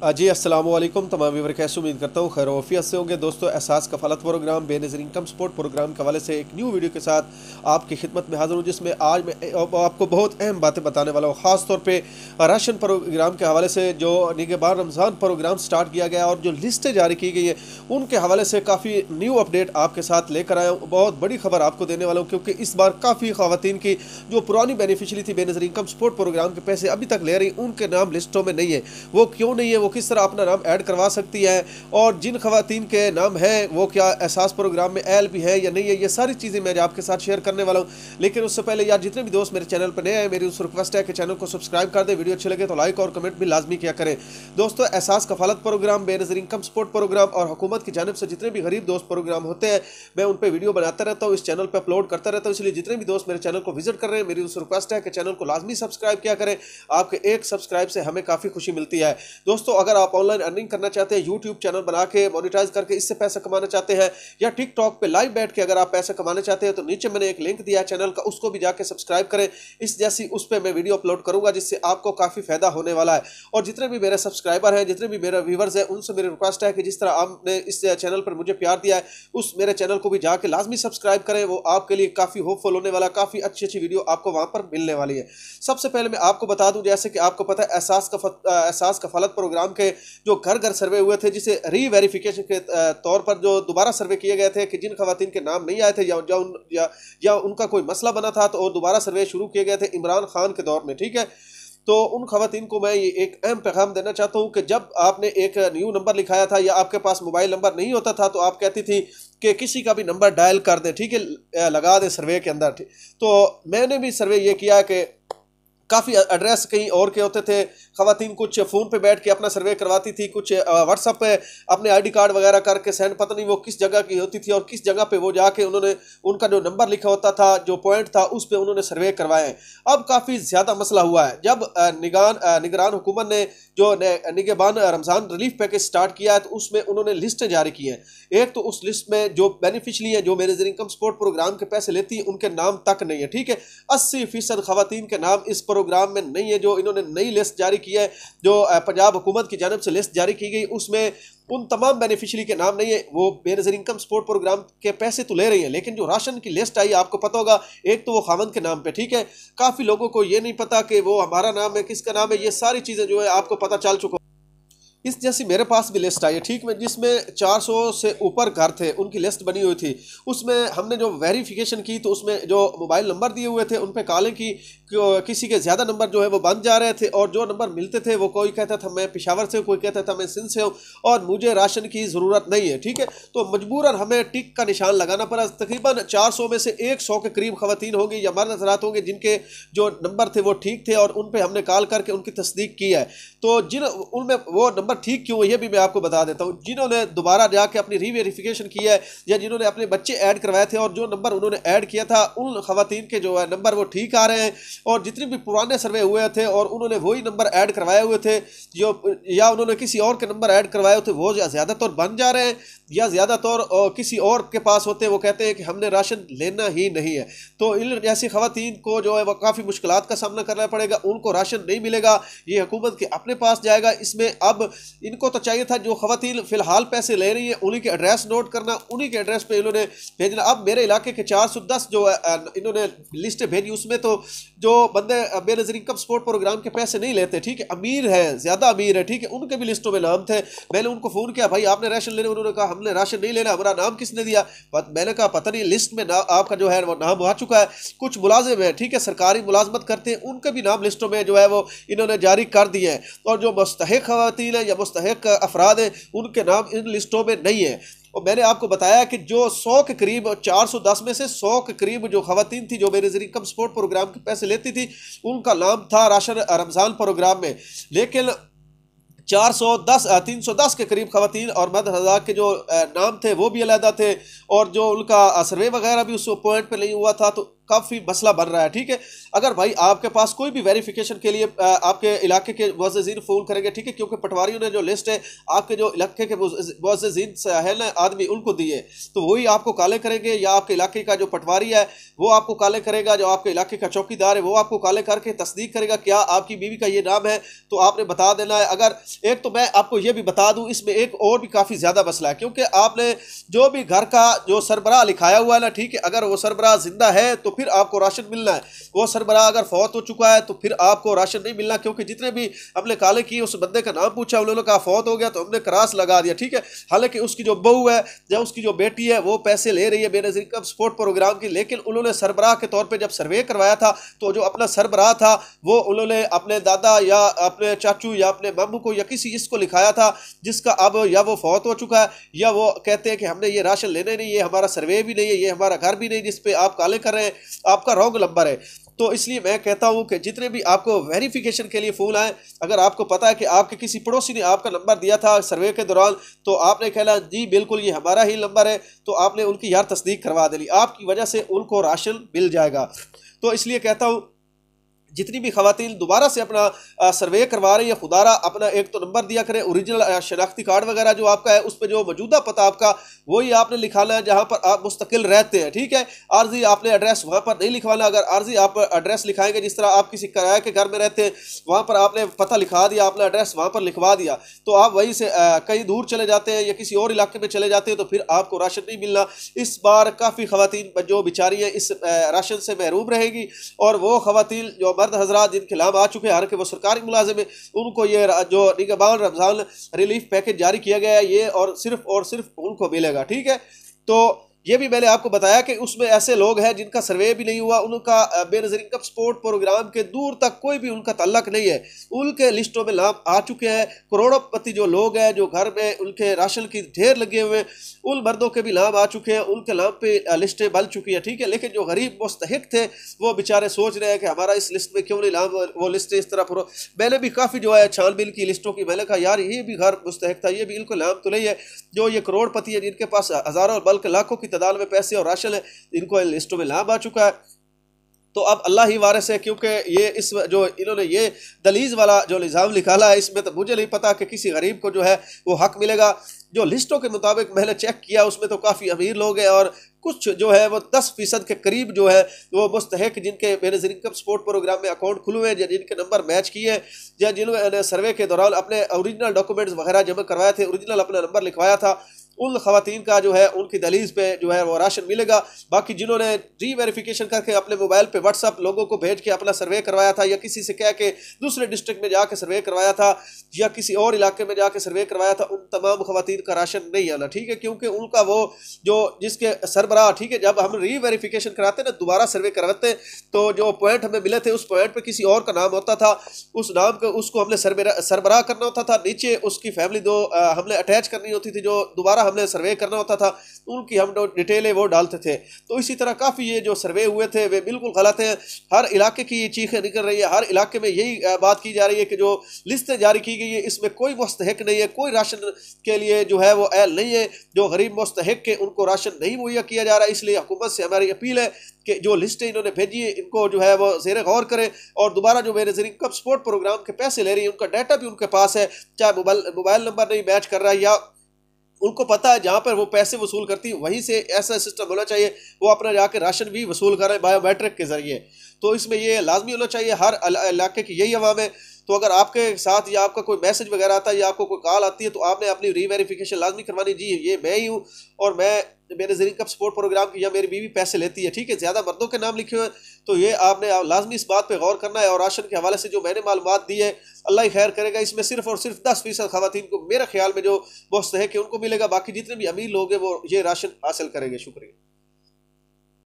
जी अस्सलाम वालेकुम तमाम व्यूअर, कैसे उम्मीद करता हूँ खैर वफियत से होंगे। दोस्तों, Ehsaas Kafalat programme Benazir income support programme के हवाले से एक न्यू वीडियो के साथ आपकी खिदमत में हाज़िर हूँ, जिसमें आज मैं आपको बहुत अहम बातें बताने वाला हूँ। ख़ास तौर पे राशन प्रोग्राम के हवाले से जो निगहबान रमज़ान प्रोग्राम स्टार्ट किया गया और जो लिस्टें जारी की गई है उनके हवाले से काफ़ी न्यू अपडेट आपके साथ लेकर आया हूँ। बहुत बड़ी खबर आपको देने वाला हूँ, क्योंकि इस बार काफ़ी ख़वातीन की जो पुरानी बेनिफिशरी थी बेनज़ीर इनकम सपोर्ट प्रोग्राम के पैसे अभी तक ले रही, उनके नाम लिस्टों में नहीं है। वो क्यों नहीं है, वो किस तरह अपना नाम ऐड करवा सकती है, और जिन खवातीन के नाम है वो क्या एहसास प्रोग्राम में एल भी है या नहीं है, ये सारी चीज़ें मैं आपके साथ शेयर करने वाला हूँ। लेकिन उससे पहले यार, जितने भी दोस्त मेरे चैनल पर नए हैं, मेरी उस रिक्वेस्ट है कि चैनल को सब्सक्राइब कर दे, वीडियो अच्छे लगे तो लाइक और कमेंट भी लाजमी किया करें। दोस्तों, Ehsaas Kafalat programme, Benazir income support programme और हुकूमत की जानिब से जितने भी गरीब दोस्त प्रोग्राम होते हैं, मैं उन पर वीडियो बनाता रहता हूँ, इस चैनल पर अपलोड करता रहता हूँ। इसलिए जितने भी दोस्त मेरे चैनल को विजिट कर रहे हैं, मेरी उस रिक्वेस्ट है कि चैनल को लाजमी सब्सक्राइब किया करें। आपके एक सब्सक्राइब से हमें काफ़ी खुशी मिलती है। दोस्तों, अगर आप ऑनलाइन अर्निंग करना चाहते हैं, यूट्यूब चैनल बना के मोनेटाइज करके इससे पैसा कमाना चाहते हैं, या टिकटॉक पे लाइव बैठ के अगर आप पैसा कमाना चाहते हैं, तो नीचे मैंने एक लिंक दिया है चैनल का, उसको भी जाके सब्सक्राइब करें। इस जैसी उस पर मैं वीडियो अपलोड करूंगा, जिससे आपको काफ़ी फायदा होने वाला है। और जितने भी मेरे सब्सक्राइबर हैं, जितने भी मेरे व्यूवर्स हैं, उनसे मेरी रिक्वेस्ट है कि जिस तरह आपने इस चैनल पर मुझे प्यार दिया है, उस मेरे चैनल को भी जाके लाजमी सब्सक्राइब करें। वो आपके लिए काफ़ी होपफुल होने वाला, काफ़ी अच्छी अच्छी वीडियो आपको वहां पर मिलने वाली है। सबसे पहले मैं आपको बता दूं, जैसे कि आपको पता है एहसास कफालत प्रोग्राम के जो घर घर सर्वे हुए थे, जिसे रीवेरिफिकेशन के तौर पर जो दोबारा सर्वे किए गए थे कि जिन खवातीन के नाम नहीं आए थे या उनका कोई मसला बना था, तो दोबारा सर्वे शुरू किए गए थे इमरान खान के दौर में। ठीक है, तो उन खवातीन को मैं ये एक अहम पैगाम देना चाहता हूँ कि जब आपने एक न्यू नंबर लिखाया था या आपके पास मोबाइल नंबर नहीं होता था, तो आप कहती थी कि किसी का भी नंबर डायल कर दें, ठीक है, लगा दें सर्वे के अंदर। तो मैंने भी सर्वे ये किया कि काफ़ी एड्रेस कहीं और के होते थे, खवातीन कुछ फ़ोन पे बैठ के अपना सर्वे करवाती थी, कुछ व्हाट्सअप पे अपने आईडी कार्ड वगैरह करके सेंड, पता नहीं वो किस जगह की होती थी और किस जगह पे वो जाके उन्होंने उनका जो नंबर लिखा होता था, जो पॉइंट था, उस पे उन्होंने सर्वे करवाए। अब काफ़ी ज़्यादा मसला हुआ है। जब निगरान हुकूमत ने जो निगहबान रमज़ान रिलीफ पैकेज स्टार्ट किया है, तो उसमें उन्होंने लिस्टें जारी की हैं। एक तो उस लिस्ट में जो बेनिफिशरी है, जो बेनज़ीर इनकम सपोर्ट प्रोग्राम के पैसे लेती है, उनके नाम तक नहीं है। ठीक है, 80% खवातीन के नाम इस प्रोग्राम में नहीं है। जो इन्होंने नई लिस्ट जारी की है, जो पंजाब हुकूमत की जानिब से लिस्ट जारी की गई, उसमें उन तमाम बेनिफिशरी के नाम नहीं है। वो बेनज़ीर इनकम सपोर्ट प्रोग्राम के पैसे तो ले रही है, लेकिन जो राशन की लिस्ट आई, आपको पता होगा, एक तो वो खावंद के नाम पे। ठीक है, काफ़ी लोगों को ये नहीं पता कि वो हमारा नाम है, किसका नाम है, ये सारी चीज़ें जो है आपको पता चल चुका। इस जैसी मेरे पास भी लिस्ट आई है, ठीक में, जिसमें 400 से ऊपर घर थे, उनकी लिस्ट बनी हुई थी। उसमें हमने जो वेरिफिकेशन की, तो उसमें जो मोबाइल नंबर दिए हुए थे उन पे कॉलिंग की, किसी के ज़्यादा नंबर जो है वो बंद जा रहे थे, और जो नंबर मिलते थे वो कोई कहता था मैं पेशावर से हूँ, कोई कहता था मैं सिंध से हूँ और मुझे राशन की ज़रूरत नहीं है। ठीक है, तो मजबूरन हमें टिक का निशान लगाना पड़ा। तकरीबन 400 में से 100 के करीब खवातीन होंगी या मर्द हज़रात होंगे जिनके जो नंबर थे वो ठीक थे, और उन पर हमने कॉल करके उनकी तस्दीक की है। तो उनमें वो नंबर ठीक क्यों, ये भी मैं आपको बता देता हूँ। जिन्होंने दोबारा जाके अपनी रीवेरिफिकेशन की है, या जिन्होंने अपने बच्चे ऐड करवाए थे और जो नंबर उन्होंने ऐड किया था, उन खवातीन के जो है नंबर वो ठीक आ रहे हैं। और जितने भी पुराने सर्वे हुए थे और उन्होंने वही नंबर ऐड करवाए हुए थे, जो या उन्होंने किसी और के नंबर ऐड करवाए हुए थे, वो ज़्यादातर बन जा रहे हैं, या ज़्यादातर किसी और के पास होते हैं। वो कहते हैं कि हमने राशन लेना ही नहीं है। तो इन जैसी खवातीन को जो है वो काफ़ी मुश्किलात का सामना करना पड़ेगा, उनको राशन नहीं मिलेगा, ये हुकूमत के अपने पास जाएगा। इसमें अब इनको तो चाहिए था जो खवातीन फिलहाल पैसे ले रही है उन्हीं के एड्रेस नोट करना, उन्हीं के एड्रेस पे इन्होंने भेजना। अब मेरे इलाके के 410 जो इन्होंने लिस्ट भेजी, उसमें तो जो बंदे बेनज़ीर इनकम सपोर्ट प्रोग्राम के पैसे नहीं लेते, ठीक है, अमीर है, ज़्यादा अमीर है, ठीक है, उनके भी लिस्टों में नाम थे। मैंने उनको फ़ोन किया, भाई आपने राशन लेने, उन्होंने कहा हमने राशन नहीं लेना, हमारा नाम किसने दिया। मैंने कहा पता नहीं, लिस्ट में आपका जो है वो नाम आ चुका है। कुछ मुलाजिम है, ठीक है, सरकारी मुलाजमत करते हैं, उनके भी नाम लिस्टों में जो है वो इन्होंने जारी कर दिए हैं। और जो मुस्तहिक खवातीन है या मुस्तहिक अफराद हैं, उनके नाम इन लिस्टों में नहीं है। और मैंने आपको बताया कि जो 100 के करीब, 410 में से 100 के करीब जो खवातीन थी जो बेनज़ीर इनकम सपोर्ट प्रोग्राम के पैसे लेती थी, उनका नाम था राशन रमज़ान प्रोग्राम में। लेकिन 310 के करीब खवातीन और मर्द हज़रात के जो नाम थे वो भी अलहदा थे, और जो उनका सर्वे वगैरह भी उस पॉइंट पे नहीं हुआ था। तो काफ़ी मसला बन रहा है। ठीक है, अगर भाई आपके पास कोई भी वेरिफिकेशन के लिए आपके इलाके के मुअज़्ज़िज़ीन फ़ोन करेंगे, ठीक है, क्योंकि पटवारियों ने जो लिस्ट है आपके जो इलाके के मुअज़्ज़िज़ीन है ना आदमी, उनको दी है, तो वही आपको कॉलें करेंगे, या आपके इलाके का जो पटवारी है वो आपको कॉलें करेगा, जो आपके इलाके का चौकीदार है वो आपको कॉलें करके तस्दीक करेगा क्या आपकी बीवी का ये नाम है, तो आपने बता देना है। अगर एक तो मैं आपको ये भी बता दूं, इसमें एक और भी काफ़ी ज़्यादा मसला है, क्योंकि आपने जो भी घर का जो सरबराह लिखाया हुआ है ना, ठीक है, अगर वो सरबराह जिंदा है तो फिर आपको राशन मिलना है, वो सरबराह अगर फौत हो चुका है तो फिर आपको राशन नहीं मिलना, क्योंकि जितने भी हमने काले किए उस बंदे का नाम पूछा, उन्होंने कहा फौत हो गया, तो हमने क्रॉस लगा दिया। ठीक है, हालांकि उसकी जो बहू है या उसकी जो बेटी है वो पैसे ले रही है बेनज़ीर इनकम सपोर्ट प्रोग्राम की, लेकिन उन्होंने सरबराह के तौर पे जब सर्वे करवाया था तो जो अपना सरबराह था वो उन्होंने अपने दादा या अपने चाचू या अपने मामू को या किसी इसको लिखाया था, जिसका अब या वो फौत हो चुका है या वो कहते हैं कि हमने ये राशन लेने नहीं, ये हमारा सर्वे भी नहीं है, ये हमारा घर भी नहीं जिस पे आप काले कर रहे हैं, आपका रॉन्ग नंबर है। तो इसलिए मैं कहता हूं कि जितने भी आपको वेरिफिकेशन के लिए फ़ोन आए, अगर आपको पता है कि आपके किसी पड़ोसी ने आपका नंबर दिया था सर्वे के दौरान, तो आपने कहना जी बिल्कुल ये हमारा ही नंबर है, तो आपने उनकी यार तस्दीक करवा देनी, आपकी वजह से उनको राशन मिल जाएगा। तो इसलिए कहता हूँ जितनी भी खवातीन दोबारा से अपना सर्वे करवा रही है, खुदारा अपना एक तो नंबर दिया करें, ओरिजिनल शनाख्ती कार्ड वगैरह जो आपका है उस पर जो मौजूदा पता आपका वही आपने लिखाना है जहां पर आप मुस्तकिल रहते हैं। ठीक है, आर्जी आपने एड्रेस वहां पर नहीं लिखवाना। अगर आर्जी आप एड्रेस लिखाएंगे, जिस तरह आप किसी किराए के घर में रहते हैं, वहां पर आपने पता लिखा दिया, आपने एड्रेस वहां पर लिखवा दिया, तो आप वहीं से कहीं दूर चले जाते हैं या किसी और इलाके में चले जाते हैं तो फिर आपको राशन नहीं मिलना। इस बार काफ़ी खवातीन जो बेचारी हैं इस राशन से महरूम रहेगी, और वो खवातीन जो मर्द हजरात जिनके नाम आ चुके हैं, हालांकि वो सरकारी मुलाजिम है, उनको ये जो निगहबान रमजान रिलीफ पैकेज जारी किया गया है ये और सिर्फ उनको मिलेगा। ठीक है, तो ये भी मैंने आपको बताया कि उसमें ऐसे लोग हैं जिनका सर्वे भी नहीं हुआ, उनका बेनज़ीर इनकम सपोर्ट प्रोग्राम के दूर तक कोई भी उनका तल्लक नहीं है, उनके लिस्टों में नाम आ चुके हैं। करोड़ोंपति जो लोग हैं जो घर में उनके राशन की ढेर लगे हुए हैं, उन मर्दों के भी नाम आ चुके हैं, उनके नाम पे लिस्टें बन चुकी हैं। ठीक है, लेकिन जो गरीब मुस्तहिक थे वो बेचारे सोच रहे हैं कि हमारा इस लिस्ट में क्यों नहीं नाम, वो लिस्टें इस तरह पूरा। मैंने भी काफ़ी जो है छानबीन की लिस्टों की, मैंने कहा यार ये भी घर मुस्तहिक था, ये भी इनको नाम तो नहीं है। जो ये करोड़पति है जिनके पास हज़ारों बल्कि लाखों की तादाद में पैसे और राशन है, इनको लिस्टों में नाम आ चुका है। तो अब अल्लाह ही वारिस है, क्योंकि ये इस जो इन्होंने ये दलीज वाला जो निज़ाम निकाला है, इसमें तो मुझे नहीं पता कि किसी गरीब को जो है वो हक मिलेगा। जो लिस्टों के मुताबिक मैंने चेक किया उसमें तो काफ़ी अमीर लोग हैं, और कुछ जो है वो 10% के करीब जो है वो मुस्तहिक जिनके बेनज़ीर इनकम सपोर्ट प्रोग्राम में अकाउंट खुले हुए हैं, या जिनके नंबर मैच किए हैं, या जिन्होंने सर्वे के दौरान अपने ओरिजिनल डॉक्यूमेंट्स वगैरह जमा करवाए थे, ओरिजिनल अपना नंबर लिखवाया था, उन खवातीन का जो है उनकी दलीज पे जो है वो राशन मिलेगा। बाकी जिन्होंने री वेरिफिकेशन करके अपने मोबाइल पे व्हाट्सअप लोगों को भेज के अपना सर्वे करवाया था, या किसी से कह के दूसरे डिस्ट्रिक्ट में जाके सर्वे करवाया था, या किसी और इलाके में जाके सर्वे करवाया था, उन तमाम खवातीन का राशन नहीं आना। ठीक है, क्योंकि उनका वो जो जिसके सरबराह, ठीक है, जब हम री वेरिफिकेशन कराते ना, दोबारा सर्वे करवाते, तो जो पॉइंट हमें मिले थे उस पॉइंट पे किसी और का नाम होता था, उस नाम को उसको हमने सरबराह करना होता था, नीचे उसकी फैमिली दो हमने अटैच करनी होती थी, जो दोबारा हमने सर्वे करना होता था, उनकी हम जो डिटेलें वो डालते थे। तो इसी तरह काफ़ी ये जो सर्वे हुए थे वे बिल्कुल गलत हैं। हर इलाके की ये चीखें निकल रही है, हर इलाके में यही बात की जा रही है कि जो लिस्टें जारी की गई है इसमें कोई मुस्तहिक नहीं है, कोई राशन के लिए जो है वो अहल नहीं है, जो गरीब मुस्तहिक के उनको राशन नहीं मुहैया किया जा रहा है। इसलिए हुकूमत से हमारी अपील है कि जो लिस्टें इन्होंने भेजी है इनको जो है वो ज़ेर गौर करें, और दोबारा जो बेनज़ीर इनकम सपोर्ट प्रोग्राम के पैसे ले रही है उनका डाटा भी उनके पास है, चाहे मोबाइल नंबर नहीं मैच कर रहा है, या उनको पता है जहाँ पर वो पैसे वसूल करती है वहीं से ऐसा सिस्टम होना चाहिए वो अपना जाके राशन भी वसूल करें बायोमेट्रिक के ज़रिए। तो इसमें ये लाजमी होना चाहिए, हर इलाके की यही अवाम है। तो अगर आपके साथ या आपका कोई मैसेज वगैरह आता है या आपको कोई कॉल आती है तो आपने अपनी री वेरिफिकेशन लाजमी करवानी। जी ये मैं ही हूँ और मैं बेनज़ीर इनकम सपोर्ट प्रोग्राम की, या मेरी बीवी पैसे लेती है, ठीक है, ज़्यादा मर्दों के नाम लिखे हुए हैं, तो ये आपने लाजमी इस बात पे गौर करना है। और राशन के हवाले से जो मैंने मालूमात दी है अल्लाह ही खैर करेगा, इसमें सिर्फ और सिर्फ 10% खवातीन को मेरे ख्याल में जो मुस्तहिक है उनको मिलेगा, बाकी जितने भी अमीर लोग हैं वो ये राशन हासिल करेंगे। शुक्रिया।